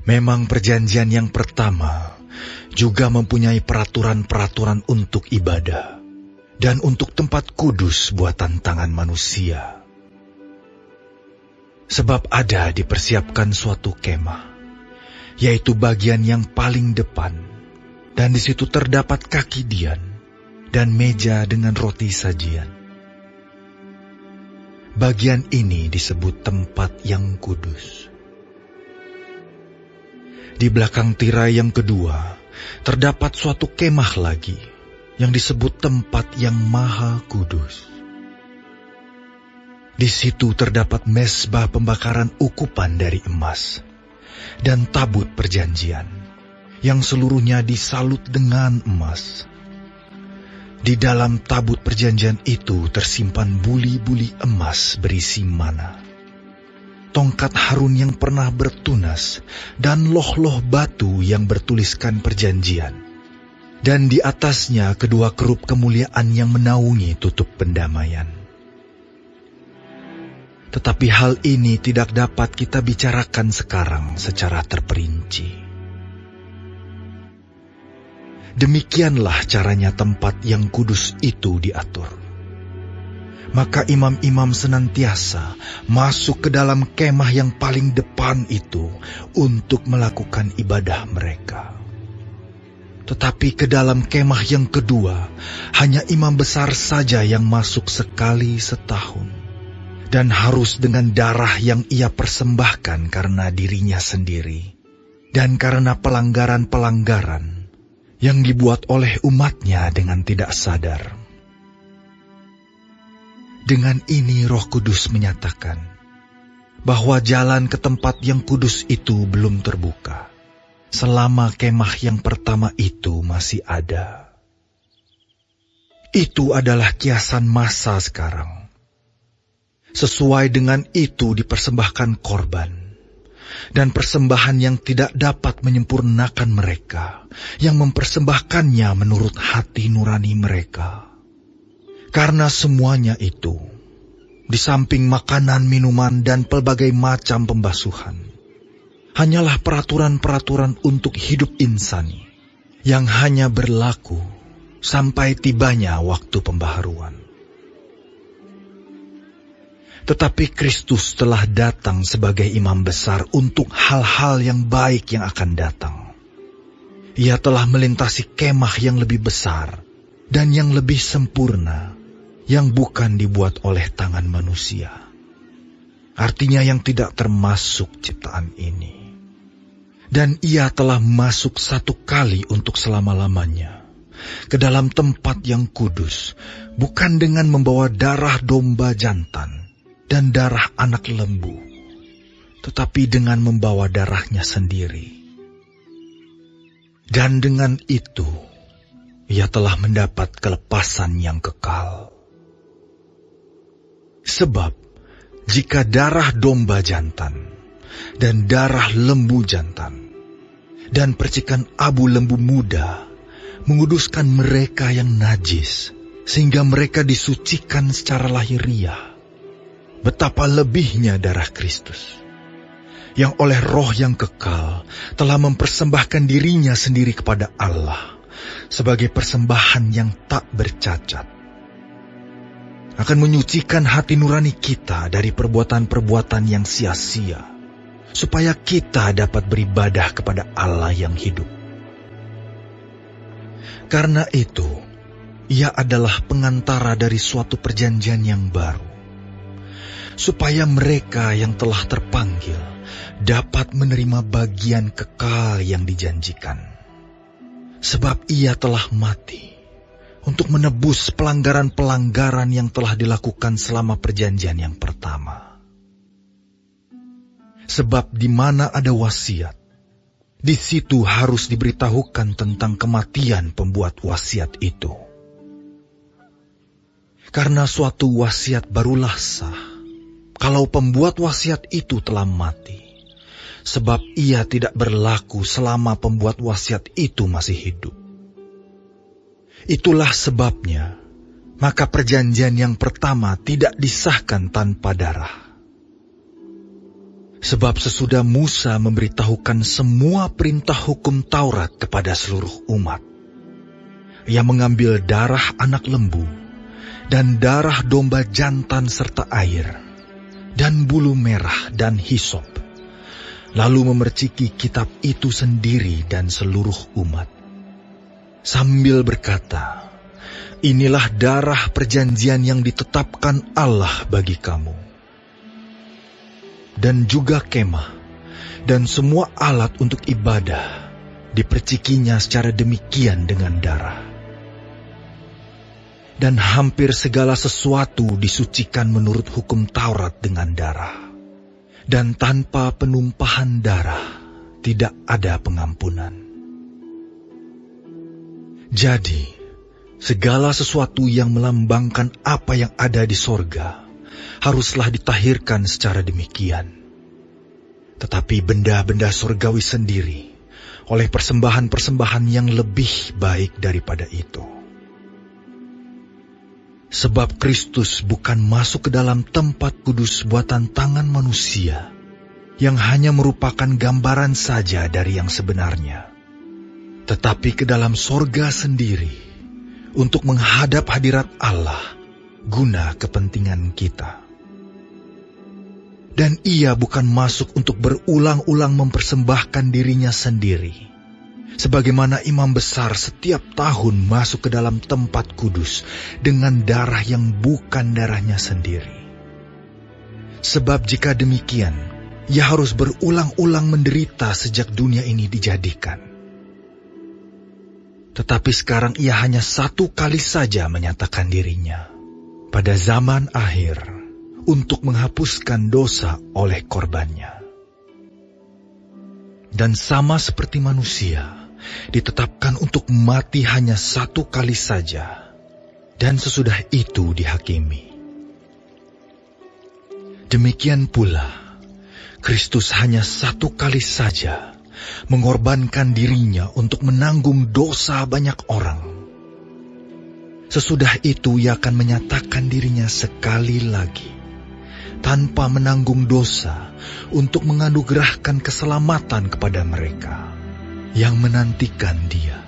Memang perjanjian yang pertama juga mempunyai peraturan-peraturan untuk ibadah dan untuk tempat kudus buatan tangan manusia. Sebab ada dipersiapkan suatu kemah, yaitu bagian yang paling depan, dan di situ terdapat kaki dian dan meja dengan roti sajian. Bagian ini disebut tempat yang kudus. Di belakang tirai yang kedua, terdapat suatu kemah lagi, yang disebut tempat yang maha kudus. Di situ terdapat mezbah pembakaran ukupan dari emas, dan tabut perjanjian, yang seluruhnya disalut dengan emas. Di dalam tabut perjanjian itu tersimpan buli-buli emas berisi mana, tongkat Harun yang pernah bertunas, dan loh-loh batu yang bertuliskan perjanjian, dan di atasnya kedua kerup kemuliaan yang menaungi tutup pendamaian. Tetapi hal ini tidak dapat kita bicarakan sekarang secara terperinci. Demikianlah caranya tempat yang kudus itu diatur. Maka imam-imam senantiasa masuk ke dalam kemah yang paling depan itu untuk melakukan ibadah mereka. Tetapi ke dalam kemah yang kedua, hanya imam besar saja yang masuk sekali setahun, dan harus dengan darah yang ia persembahkan karena dirinya sendiri, dan karena pelanggaran-pelanggaran yang dibuat oleh umatnya dengan tidak sadar. Dengan ini Roh Kudus menyatakan bahwa jalan ke tempat yang kudus itu belum terbuka, selama kemah yang pertama itu masih ada. Itu adalah kiasan masa sekarang. Sesuai dengan itu dipersembahkan korban, dan persembahan yang tidak dapat menyempurnakan mereka, yang mempersembahkannya menurut hati nurani mereka. Karena semuanya itu, di samping makanan, minuman, dan pelbagai macam pembasuhan, hanyalah peraturan-peraturan untuk hidup insani, yang hanya berlaku sampai tibanya waktu pembaharuan. Tetapi Kristus telah datang sebagai imam besar untuk hal-hal yang baik yang akan datang. Ia telah melintasi kemah yang lebih besar dan yang lebih sempurna, yang bukan dibuat oleh tangan manusia. Artinya yang tidak termasuk ciptaan ini. Dan ia telah masuk satu kali untuk selama-lamanya ke dalam tempat yang kudus, bukan dengan membawa darah domba jantan dan darah anak lembu, tetapi dengan membawa darahnya sendiri. Dan dengan itu, ia telah mendapat kelepasan yang kekal. Sebab, jika darah domba jantan, dan darah lembu jantan, dan percikan abu lembu muda, menguduskan mereka yang najis, sehingga mereka disucikan secara lahiriah, betapa lebihnya darah Kristus, yang oleh Roh yang kekal telah mempersembahkan dirinya sendiri kepada Allah, sebagai persembahan yang tak bercacat, akan menyucikan hati nurani kita dari perbuatan-perbuatan yang sia-sia, supaya kita dapat beribadah kepada Allah yang hidup. Karena itu, ia adalah pengantara dari suatu perjanjian yang baru, supaya mereka yang telah terpanggil dapat menerima bagian kekal yang dijanjikan. Sebab ia telah mati untuk menebus pelanggaran-pelanggaran yang telah dilakukan selama perjanjian yang pertama. Sebab di mana ada wasiat, di situ harus diberitahukan tentang kematian pembuat wasiat itu. Karena suatu wasiat barulah sah kalau pembuat wasiat itu telah mati, sebab ia tidak berlaku selama pembuat wasiat itu masih hidup. Itulah sebabnya, maka perjanjian yang pertama tidak disahkan tanpa darah. Sebab sesudah Musa memberitahukan semua perintah hukum Taurat kepada seluruh umat, ia mengambil darah anak lembu dan darah domba jantan serta air, dan bulu merah dan hisop, lalu memerciki kitab itu sendiri dan seluruh umat, sambil berkata, "Inilah darah perjanjian yang ditetapkan Allah bagi kamu." Dan juga kemah dan semua alat untuk ibadah dipercikinya secara demikian dengan darah. Dan hampir segala sesuatu disucikan menurut hukum Taurat dengan darah. Dan tanpa penumpahan darah tidak ada pengampunan. Jadi, segala sesuatu yang melambangkan apa yang ada di sorga haruslah ditahirkan secara demikian. Tetapi benda-benda sorgawi sendiri oleh persembahan-persembahan yang lebih baik daripada itu. Sebab Kristus bukan masuk ke dalam tempat kudus buatan tangan manusia, yang hanya merupakan gambaran saja dari yang sebenarnya, tetapi ke dalam sorga sendiri, untuk menghadap hadirat Allah, guna kepentingan kita. Dan ia bukan masuk untuk berulang-ulang mempersembahkan dirinya sendiri, sebagaimana imam besar setiap tahun masuk ke dalam tempat kudus dengan darah yang bukan darahnya sendiri. Sebab jika demikian, ia harus berulang-ulang menderita sejak dunia ini dijadikan. Tetapi sekarang ia hanya satu kali saja menyatakan dirinya, pada zaman akhir, untuk menghapuskan dosa oleh korbannya. Dan sama seperti manusia, ditetapkan untuk mati hanya satu kali saja, dan sesudah itu dihakimi. Demikian pula, Kristus hanya satu kali saja mengorbankan dirinya untuk menanggung dosa banyak orang. Sesudah itu ia akan menyatakan dirinya sekali lagi, tanpa menanggung dosa, untuk menganugerahkan keselamatan kepada mereka yang menantikan Dia.